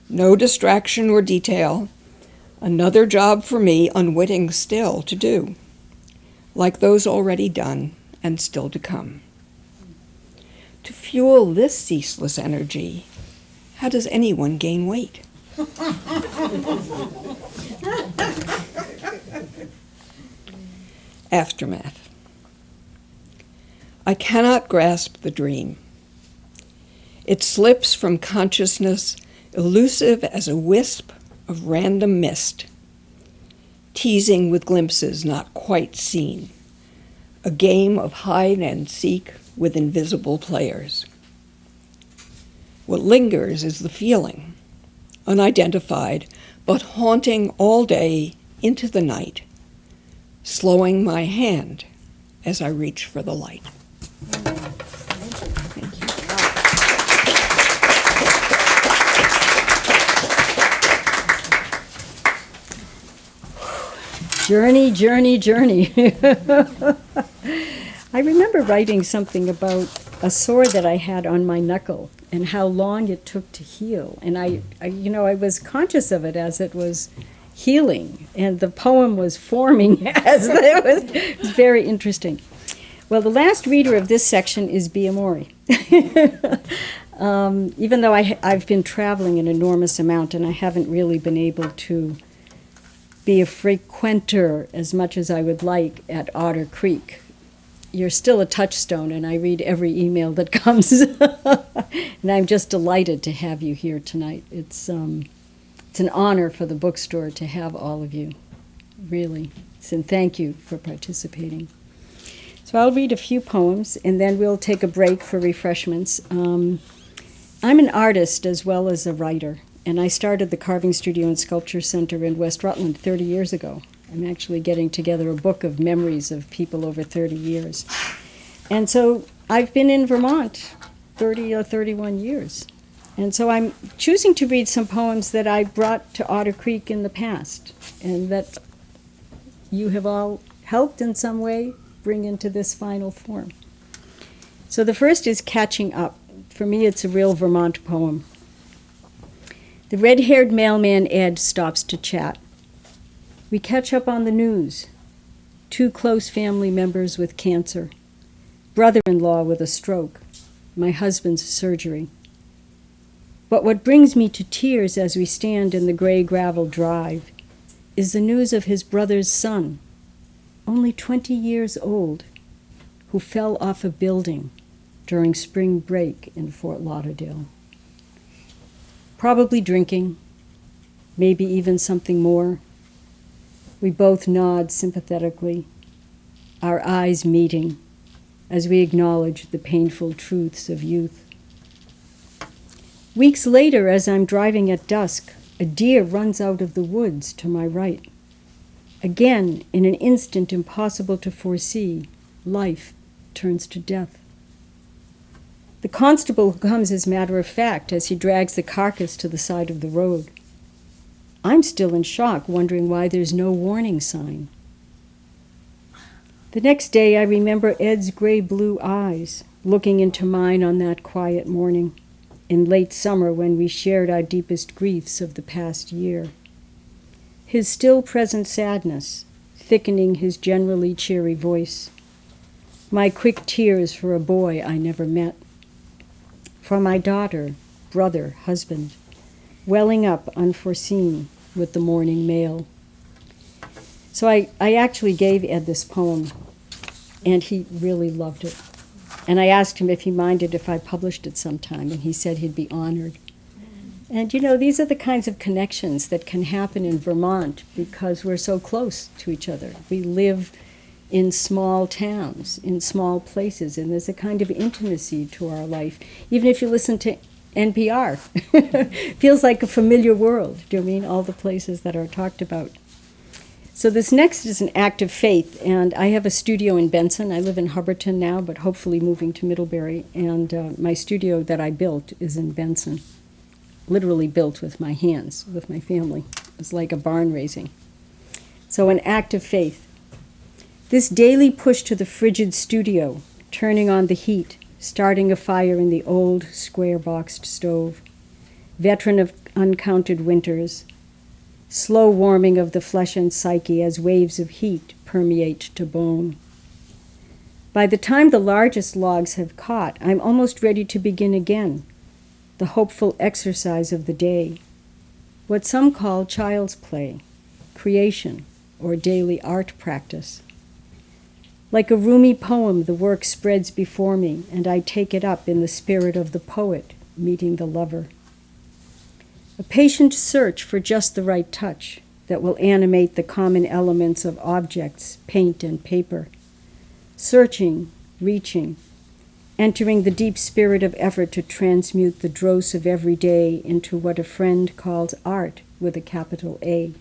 No distraction or detail, another job for me unwitting still to do, like those already done and still to come. To fuel this ceaseless energy, how does anyone gain weight? Aftermath. I cannot grasp the dream. It slips from consciousness, elusive as a wisp of random mist, teasing with glimpses not quite seen, a game of hide and seek with invisible players. What lingers is the feeling, unidentified, but haunting all day into the night, slowing my hand as I reach for the light. Journey, journey, journey. I remember writing something about a sore that I had on my knuckle and how long it took to heal. And I was conscious of it as it was healing, and the poem was forming as it was very interesting. Well, the last reader of this section is Amore. Even though I've been traveling an enormous amount and I haven't really been able to be a frequenter as much as I would like at Otter Creek, you're still a touchstone, and I read every email that comes. And I'm just delighted to have you here tonight. It's an honor for the bookstore to have all of you, really. And thank you for participating. So I'll read a few poems, and then we'll take a break for refreshments. I'm an artist as well as a writer, and I started the Carving Studio and Sculpture Center in West Rutland 30 years ago. I'm actually getting together a book of memories of people over 30 years. And so I've been in Vermont 30 or 31 years. And so I'm choosing to read some poems that I brought to Otter Creek in the past, and that you have all helped in some way bring into this final form. So the first is Catching Up. For me, it's a real Vermont poem. The red-haired mailman Ed stops to chat. We catch up on the news. 2 close family members with cancer. Brother-in-law with a stroke. My husband's surgery. But what brings me to tears as we stand in the gray gravel drive is the news of his brother's son, only 20 years old, who fell off a building during spring break in Fort Lauderdale. Probably drinking, maybe even something more. We both nod sympathetically, our eyes meeting as we acknowledge the painful truths of youth. Weeks later, as I'm driving at dusk, a deer runs out of the woods to my right. Again, in an instant impossible to foresee, life turns to death. The constable comes as matter of fact as he drags the carcass to the side of the road. I'm still in shock, wondering why there's no warning sign. The next day, I remember Ed's gray-blue eyes looking into mine on that quiet morning in late summer when we shared our deepest griefs of the past year. His still-present sadness thickening his generally cheery voice. My quick tears for a boy I never met. For my daughter, brother, husband, welling up unforeseen with the morning mail. So I actually gave Ed this poem, and he really loved it. And I asked him if he minded if I published it sometime, and he said he'd be honored. And these are the kinds of connections that can happen in Vermont because we're so close to each other. We live in small towns, in small places, and there's a kind of intimacy to our life. Even if you listen to NPR, feels like a familiar world. Do you mean all the places that are talked about? So this next is an act of faith, and I have a studio in Benson. I live in Hubbardton now, but hopefully moving to Middlebury, and my studio that I built is in Benson. Literally built with my hands, with my family. It was like a barn raising. So an act of faith. This daily push to the frigid studio, turning on the heat, starting a fire in the old square-boxed stove, veteran of uncounted winters, slow warming of the flesh and psyche as waves of heat permeate to bone. By the time the largest logs have caught, I'm almost ready to begin again, the hopeful exercise of the day, what some call child's play, creation, or daily art practice. Like a roomy poem, the work spreads before me, and I take it up in the spirit of the poet meeting the lover. A patient search for just the right touch that will animate the common elements of objects, paint and paper. Searching, reaching, entering the deep spirit of effort to transmute the dross of every day into what a friend calls art with a capital A.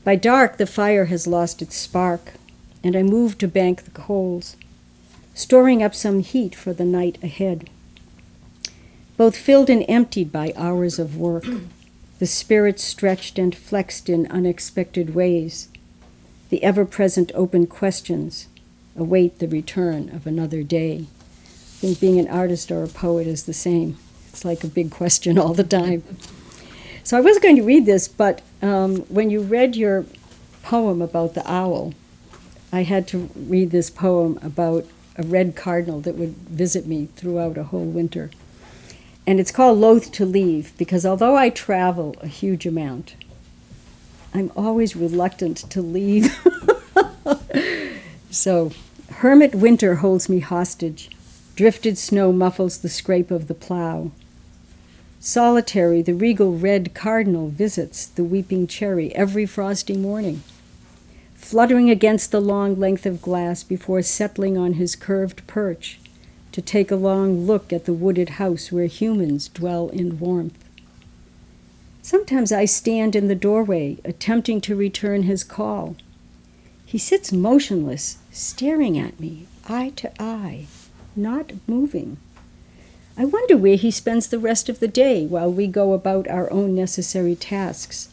By dark, the fire has lost its spark, and I move to bank the coals, storing up some heat for the night ahead. Both filled and emptied by hours of work, the spirit stretched and flexed in unexpected ways, the ever-present open questions await the return of another day. I think being an artist or a poet is the same. It's like a big question all the time. So I was going to read this, but when you read your poem about the owl, I had to read this poem about a red cardinal that would visit me throughout a whole winter. And it's called Loath to Leave, because although I travel a huge amount, I'm always reluctant to leave. So, hermit winter holds me hostage. Drifted snow muffles the scrape of the plow. Solitary, the regal red cardinal visits the weeping cherry every frosty morning, fluttering against the long length of glass before settling on his curved perch to take a long look at the wooded house where humans dwell in warmth. Sometimes I stand in the doorway, attempting to return his call. He sits motionless, staring at me, eye to eye, not moving. I wonder where he spends the rest of the day while we go about our own necessary tasks,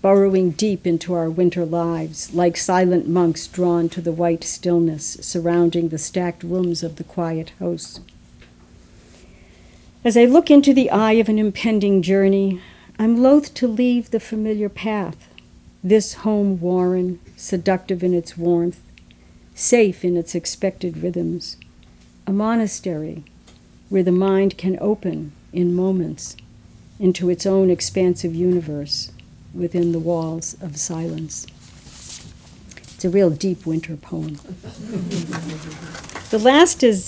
burrowing deep into our winter lives, like silent monks drawn to the white stillness surrounding the stacked rooms of the quiet house. As I look into the eye of an impending journey, I'm loath to leave the familiar path, this home warren, seductive in its warmth, safe in its expected rhythms, a monastery where the mind can open in moments into its own expansive universe within the walls of silence. It's a real deep winter poem. The last is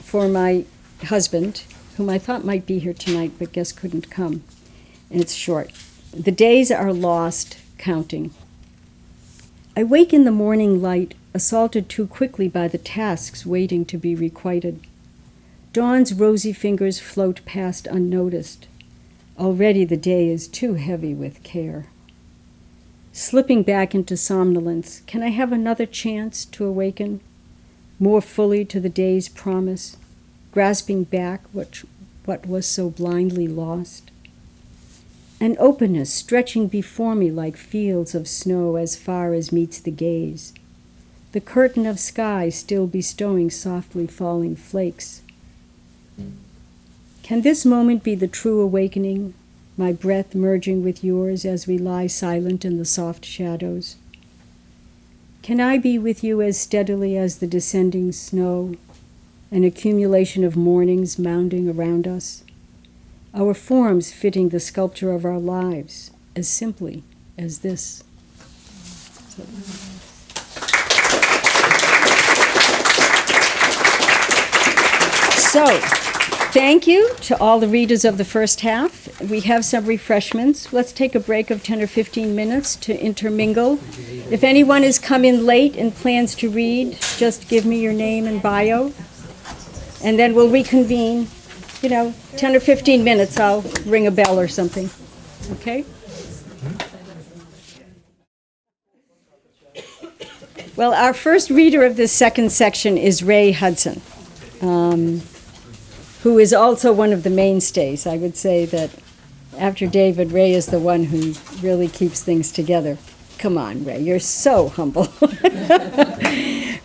for my husband, whom I thought might be here tonight, but guess couldn't come. And it's short. The days are lost counting. I wake in the morning light, assaulted too quickly by the tasks waiting to be requited. Dawn's rosy fingers float past unnoticed. Already the day is too heavy with care. Slipping back into somnolence, can I have another chance to awaken, more fully to the day's promise, grasping back what was so blindly lost? An openness stretching before me like fields of snow as far as meets the gaze, the curtain of sky still bestowing softly falling flakes. Can this moment be the true awakening, my breath merging with yours as we lie silent in the soft shadows? Can I be with you as steadily as the descending snow, an accumulation of mornings mounding around us, our forms fitting the sculpture of our lives as simply as this? So, thank you to all the readers of the first half. We have some refreshments. Let's take a break of 10 or 15 minutes to intermingle. If anyone has come in late and plans to read, just give me your name and bio, and then we'll reconvene. 10 or 15 minutes, I'll ring a bell or something. Okay? Well, our first reader of this second section is Ray Hudson, who is also one of the mainstays. I would say that after David, Ray is the one who really keeps things together. Come on, Ray, you're so humble.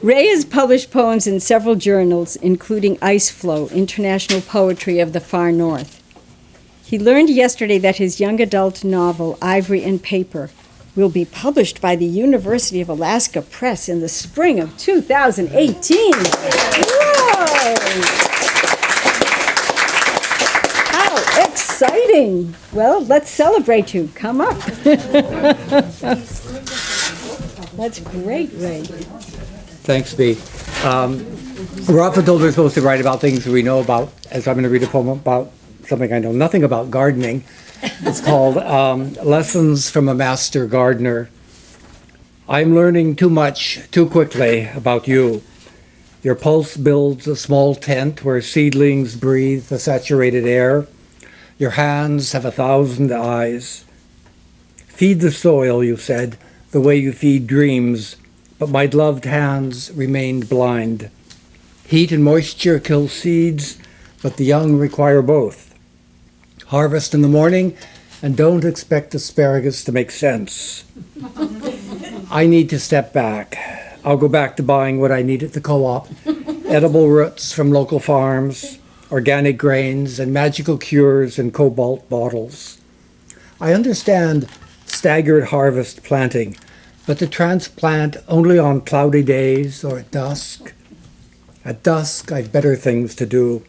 Ray has published poems in several journals, including Ice Flow, International Poetry of the Far North. He learned yesterday that his young adult novel, Ivory and Paper, will be published by the University of Alaska Press in the spring of 2018. Whoa! How exciting! Well, let's celebrate you. Come up. That's great, Ray. Thanks, Bea. We're often told we're supposed to write about things we know about, as I'm going to read a poem about something I know nothing about, gardening. It's called Lessons from a Master Gardener. I'm learning too much, too quickly about you. Your pulse builds a small tent where seedlings breathe the saturated air. Your hands have 1,000 eyes. Feed the soil, you said, the way you feed dreams, but my gloved hands remained blind. Heat and moisture kill seeds, but the young require both. Harvest in the morning, and don't expect asparagus to make sense. I need to step back. I'll go back to buying what I need at the co-op, edible roots from local farms, organic grains, and magical cures in cobalt bottles. I understand staggered harvest planting, but to transplant only on cloudy days or at dusk. At dusk, I've better things to do.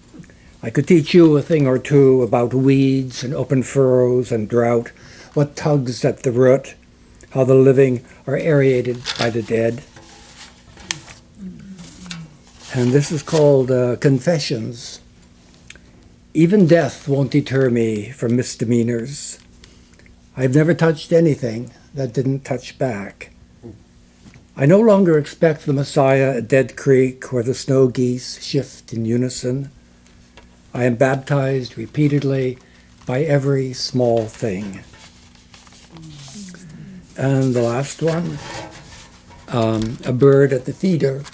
I could teach you a thing or two about weeds and open furrows and drought, what tugs at the root, how the living are aerated by the dead. And this is called Confessions. Even death won't deter me from misdemeanors. I've never touched anything that didn't touch back. I no longer expect the Messiah at Dead Creek where the snow geese shift in unison. I am baptized repeatedly by every small thing. And the last one, a bird at the feeder.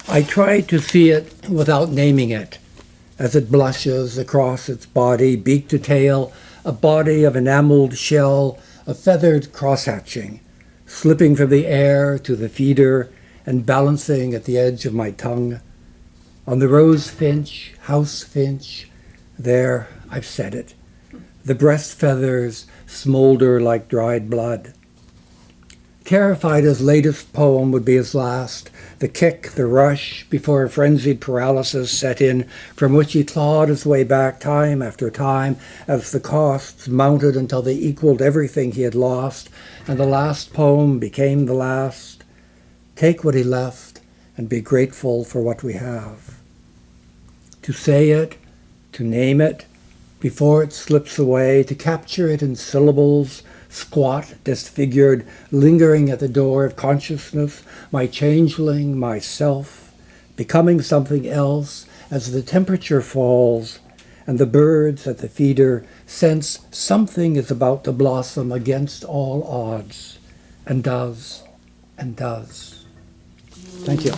I try to see it without naming it, as it blushes across its body, beak to tail, a body of enameled shell, a feathered cross-hatching, slipping from the air to the feeder and balancing at the edge of my tongue. On the rose finch, house finch, there, I've said it. The breast feathers smolder like dried blood. Terrified his latest poem would be his last, the kick, the rush, before a frenzied paralysis set in, from which he clawed his way back time after time, as the costs mounted until they equaled everything he had lost, and the last poem became the last. Take what he left and be grateful for what we have. To say it, to name it, before it slips away, to capture it in syllables, squat, disfigured, lingering at the door of consciousness, my changeling, myself, becoming something else as the temperature falls and the birds at the feeder sense something is about to blossom against all odds, and does, and does. Thank you.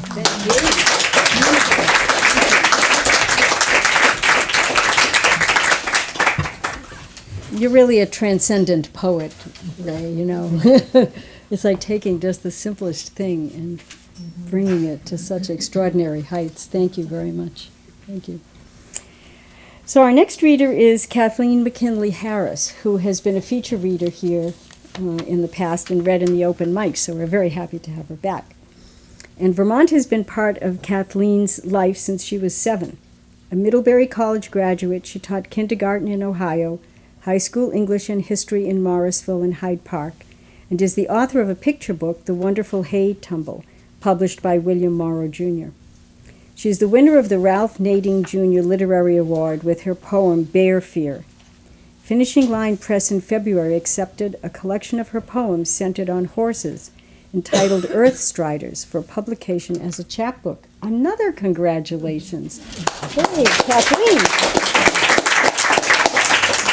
You're really a transcendent poet, Ray, you know. It's like taking just the simplest thing and bringing it to such extraordinary heights. Thank you very much. Thank you. So our next reader is Kathleen McKinnley Harris, who has been a feature reader here in the past and read in the open mic, so we're very happy to have her back. And Vermont has been part of Kathleen's life since she was 7. A Middlebury College graduate, she taught kindergarten in Ohio, high school English and history in Morrisville and Hyde Park, and is the author of a picture book, The Wonderful Hay Tumble, published by William Morrow, Jr. She is the winner of the Ralph Nading Jr. Literary Award with her poem Bear Fear. Finishing Line Press in February accepted a collection of her poems centered on horses, entitled Earth Striders, for publication as a chapbook. Another congratulations. Hey, Kathleen.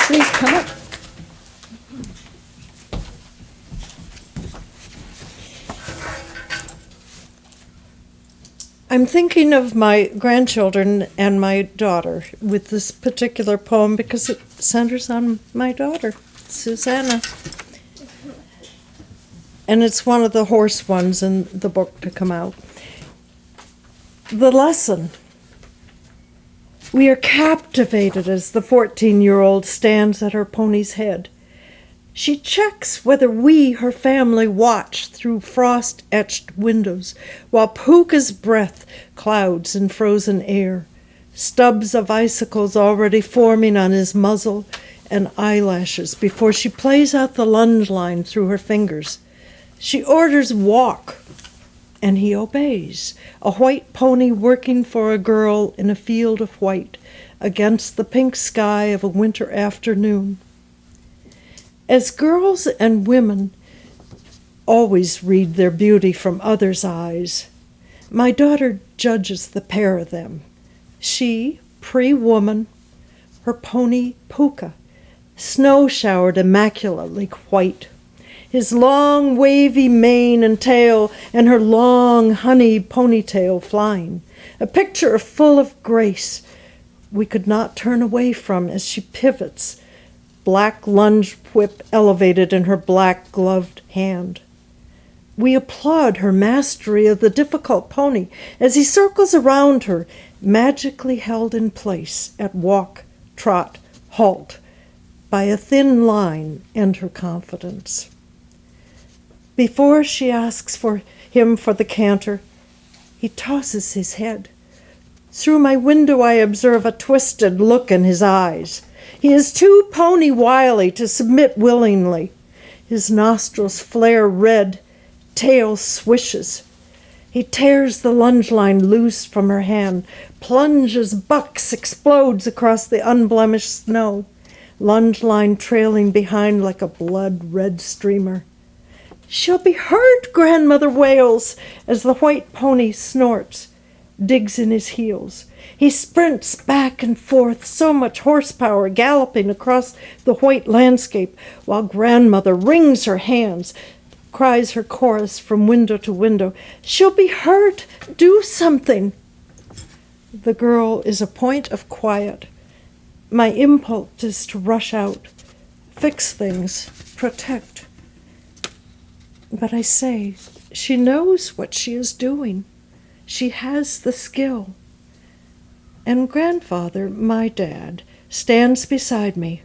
Please come up. I'm thinking of my grandchildren and my daughter with this particular poem because it centers on my daughter, Susanna. And it's one of the horse ones in the book to come out. The lesson. We are captivated as the 14-year-old stands at her pony's head. She checks whether we, her family, watch through frost-etched windows, while Puka's breath clouds in frozen air, stubs of icicles already forming on his muzzle and eyelashes before she plays out the lunge line through her fingers. She orders walk, and he obeys, a white pony working for a girl in a field of white against the pink sky of a winter afternoon. As girls and women always read their beauty from others' eyes, my daughter judges the pair of them. She, pre-woman, her pony Puka, snow-showered immaculately white, his long wavy mane and tail and her long honey ponytail flying, a picture full of grace we could not turn away from as she pivots, black lunge whip elevated in her black gloved hand. We applaud her mastery of the difficult pony as he circles around her, magically held in place at walk, trot, halt, by a thin line and her confidence. Before she asks for him for the canter, he tosses his head. Through my window I observe a twisted look in his eyes. He is too pony wily to submit willingly. His nostrils flare red, tail swishes. He tears the lunge line loose from her hand, plunges, bucks, explodes across the unblemished snow, lunge line trailing behind like a blood-red streamer. "She'll be hurt," grandmother wails as the white pony snorts, digs in his heels. He sprints back and forth, so much horsepower galloping across the white landscape, while grandmother wrings her hands, cries her chorus from window to window, "She'll be hurt! Do something!" The girl is a point of quiet. My impulse is to rush out, fix things, protect. But I say, she knows what she is doing. She has the skill. And grandfather, my dad, stands beside me.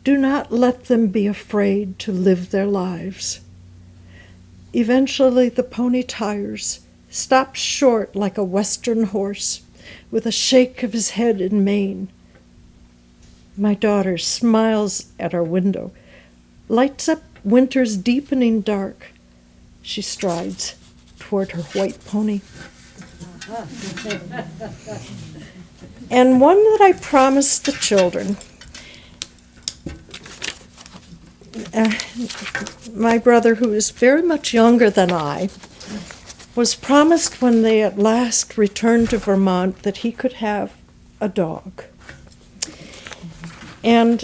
Do not let them be afraid to live their lives. Eventually the pony tires, stops short like a western horse, with a shake of his head and mane. My daughter smiles at our window, lights up winter's deepening dark. She strides toward her white pony. And one that I promised the children. My brother, who is very much younger than I, was promised when they at last returned to Vermont that he could have a dog. And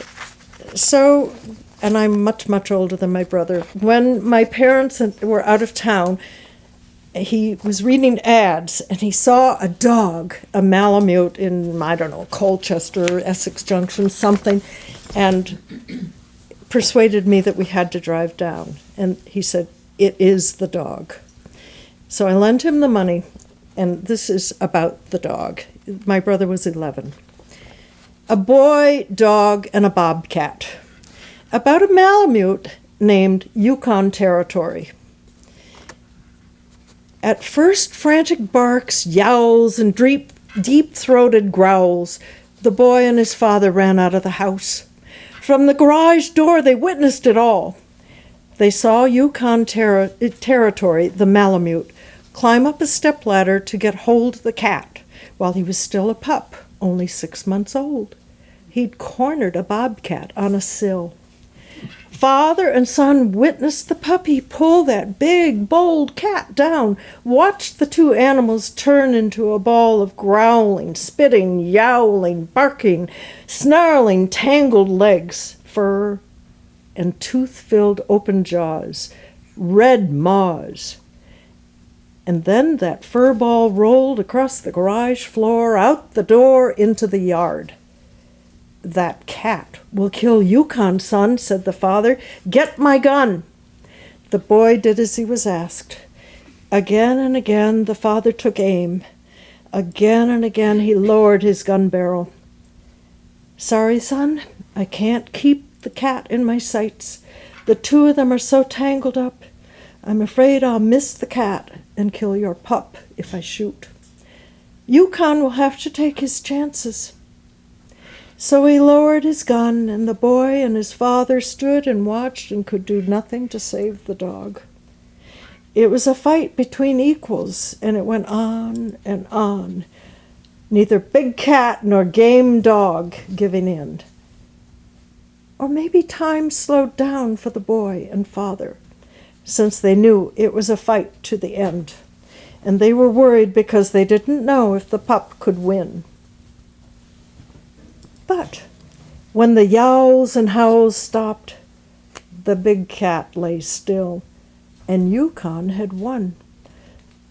so, and I'm much, much older than my brother, when my parents were out of town, he was reading ads and he saw a dog, a Malamute in, I don't know, Colchester, Essex Junction, something, and persuaded me that we had to drive down. And he said, "It is the dog." So I lent him the money, and this is about the dog. My brother was 11. A boy, dog, and a bobcat. About a Malamute named Yukon Territory. At first, frantic barks, yowls, and deep-throated growls, the boy and his father ran out of the house. From the garage door, they witnessed it all. They saw Yukon Territory, the Malamute, climb up a stepladder to get hold of the cat while he was still a pup, only 6 months old. He'd cornered a bobcat on a sill. Father and son witnessed the puppy pull that big, bold cat down, watched the two animals turn into a ball of growling, spitting, yowling, barking, snarling, tangled legs, fur, and tooth-filled open jaws, red maws. And then that fur ball rolled across the garage floor, out the door, into the yard. "That cat will kill Yukon, son," said the father. "Get my gun." The boy did as he was asked. Again and again the father took aim. Again and again he lowered his gun barrel. "Sorry, son, I can't keep the cat in my sights. The two of them are so tangled up. I'm afraid I'll miss the cat and kill your pup if I shoot. Yukon will have to take his chances." So he lowered his gun, and the boy and his father stood and watched and could do nothing to save the dog. It was a fight between equals, and it went on and on. Neither big cat nor game dog giving in. Or maybe time slowed down for the boy and father, since they knew it was a fight to the end, and they were worried because they didn't know if the pup could win. But when the yowls and howls stopped, the big cat lay still, and Yukon had won,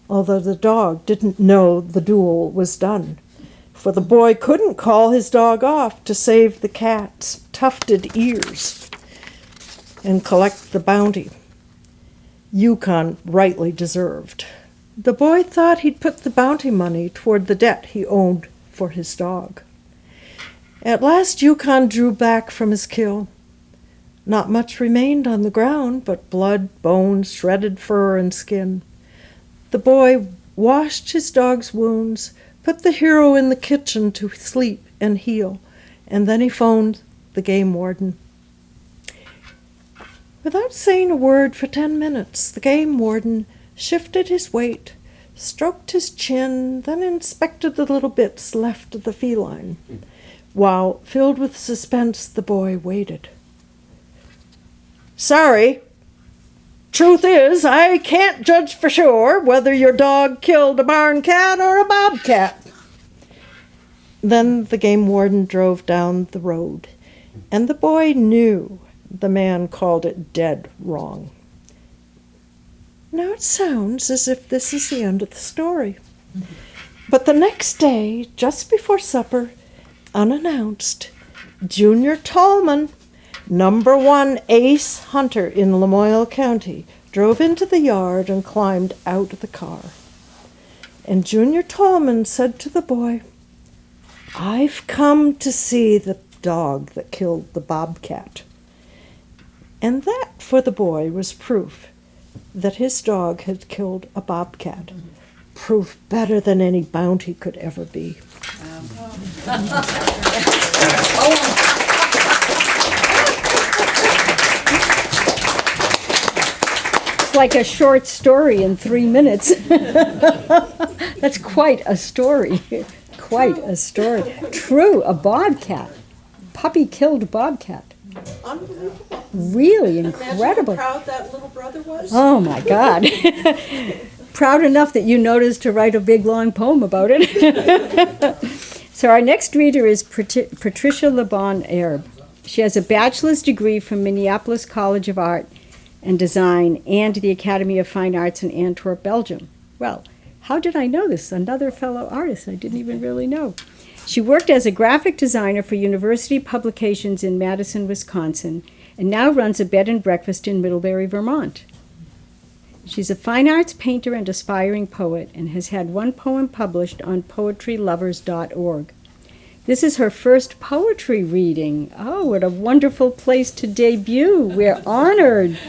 although the dog didn't know the duel was done, for the boy couldn't call his dog off to save the cat's tufted ears and collect the bounty Yukon rightly deserved. The boy thought he'd put the bounty money toward the debt he owed for his dog. At last Yukon drew back from his kill. Not much remained on the ground but blood, bones, shredded fur, and skin. The boy washed his dog's wounds, put the hero in the kitchen to sleep and heal, and then he phoned the game warden. Without saying a word for 10 minutes, the game warden shifted his weight, stroked his chin, then inspected the little bits left of the feline. While, filled with suspense, the boy waited. "Sorry. Truth is, I can't judge for sure whether your dog killed a barn cat or a bobcat." Then the game warden drove down the road, and the boy knew the man called it dead wrong. Now it sounds as if this is the end of the story. But the next day, just before supper, unannounced, Junior Tallman, #1 ace hunter in Lamoille County, drove into the yard and climbed out of the car. And Junior Tallman said to the boy, "I've come to see the dog that killed the bobcat." And that, for the boy, was proof that his dog had killed a bobcat. Proof better than any bounty could ever be. It's like a short story in 3 minutes. That's quite a story. Quite a story. True, a bobcat. Puppy killed a bobcat. Unbelievable. Really Imagine incredible. how proud that little brother was. Oh my God. Proud enough that you noticed to write a big long poem about it. So our next reader is Patricia LeBon-Herb. She has a bachelor's degree from Minneapolis College of Art and Design and the Academy of Fine Arts in Antwerp, Belgium. Well, how did I know this? Another fellow artist I didn't even really know. She worked as a graphic designer for university publications in Madison, Wisconsin, and now runs a bed and breakfast in Middlebury, Vermont. She's a fine arts painter and aspiring poet and has had one poem published on poetrylovers.org. This is her first poetry reading. Oh, what a wonderful place to debut. We're honored.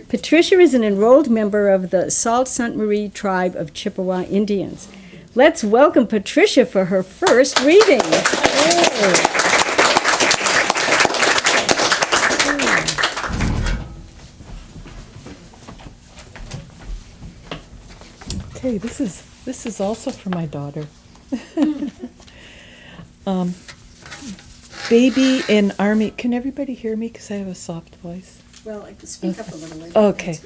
Patricia is an enrolled member of the Sault Ste. Marie tribe of Chippewa Indians. Let's welcome Patricia for her first reading. Okay, this is also for my daughter. Baby in Army. Can everybody hear me? Because I have a soft voice. Well, I can speak up a little later. Okay.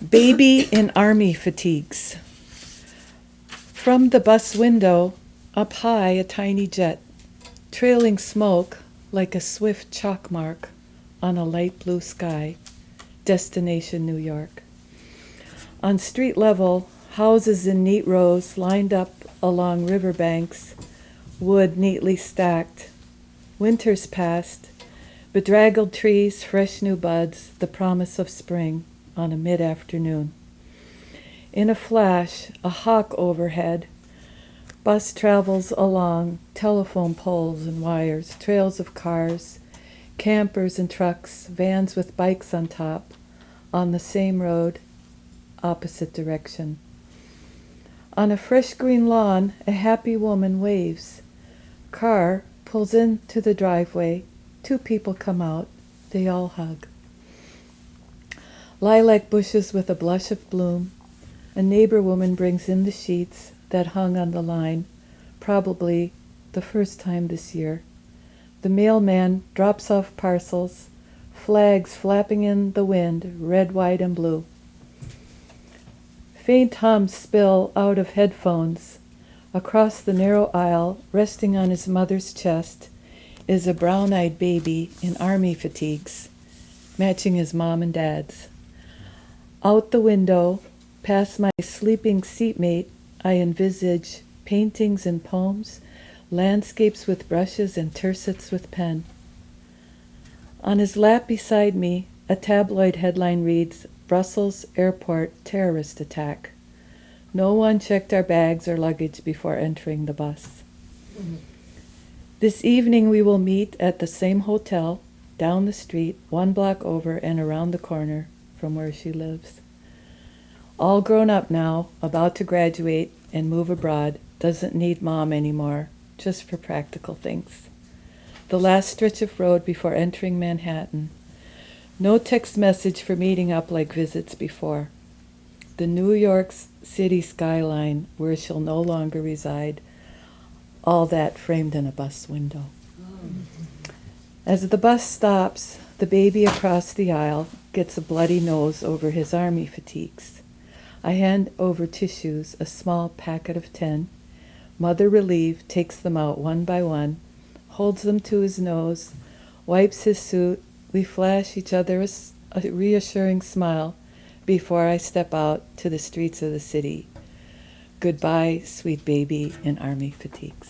Baby in Army fatigues. From the bus window, up high a tiny jet, trailing smoke like a swift chalk mark on a light blue sky. Destination New York. On street level, houses in neat rows lined up along riverbanks, wood neatly stacked. Winter's past, bedraggled trees, fresh new buds, the promise of spring on a mid-afternoon. In a flash, a hawk overhead. Bus travels along, telephone poles and wires, trails of cars, campers and trucks, vans with bikes on top, on the same road, opposite direction. On a fresh green lawn, a happy woman waves. Car pulls into the driveway. 2 people come out. They all hug. Lilac bushes with a blush of bloom. A neighbor woman brings in the sheets that hung on the line, probably the first time this year. The mailman drops off parcels, flags flapping in the wind, red, white, and blue. Faint hums spill out of headphones. Across the narrow aisle, resting on his mother's chest, is a brown-eyed baby in army fatigues, matching his mom and dad's. Out the window, past my sleeping seatmate, I envisage paintings and poems, landscapes with brushes and tercets with pen. On his lap beside me, a tabloid headline reads, Brussels Airport Terrorist Attack. No one checked our bags or luggage before entering the bus. This evening we will meet at the same hotel, down the street, 1 block over and around the corner from where she lives. All grown up now, about to graduate and move abroad, doesn't need mom anymore, just for practical things. The last stretch of road before entering Manhattan. No text message for meeting up like visits before. The New York City skyline where she'll no longer reside, all that framed in a bus window. As the bus stops, the baby across the aisle gets a bloody nose over his army fatigues. I hand over tissues, a small packet of 10. Mother, relieved, takes them out one by one, holds them to his nose, wipes his suit. We flash each other a reassuring smile before I step out to the streets of the city. Goodbye, sweet baby in army fatigues.